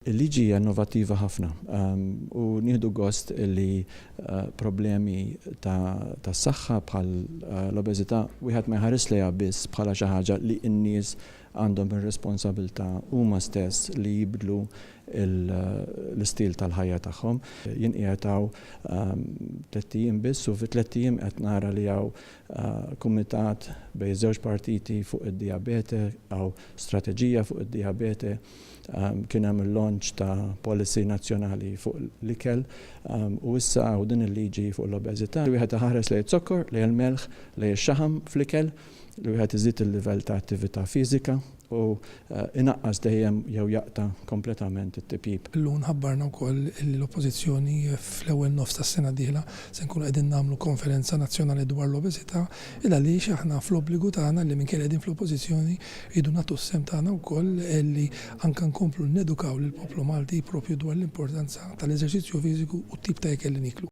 Il-liġi innovattiva ħafna u nieħdu gost li problemi ta' saħħa bħal l-obeżità wieħed ma jħares lejha biss bħala xi ħaġa li n-nies għandhom ir-responsabilità huma stess li jibdlu l-istil tal-ħajja tagħhom. Jien qiegħed 3 ijiem biss u fi 3 ijiem qed nara li hawn kumitat bejn żewġ partiti fuq id-dijabete aw strateġija fuq id-dijabete. Kien hemm il-launch ta' policy nazzjonali fuq l-ikel u issa hawn din il-liġi fuq l-obeżità li wieħed iħares lejn it-sokkor, lejn il-melħ, lejn ix-xaħam fl-ikel li wieħed iżid il-livell ta' attività fiżika u inaqqas dejjem jew jaqta' kompletament it-tipib. Illum ħabbarna wkoll l-Oppożizzjoni fl-ewwel nofs tas-sena d-dieħla se nkunu qegħdin nagħmlu konferenza nazzjonali dwar l-obeżità il għaliex aħna fl-obbligu tagħna li minkejn qegħdin fl-oppożizzjoni jridu nagħtu s-sem tagħna wkoll li anke nkomplu nedukaw lill-poplu Malti proprju dwar l-importanza tal-eżerċizzju fiżiku u t-tip ta' ikel li niklu.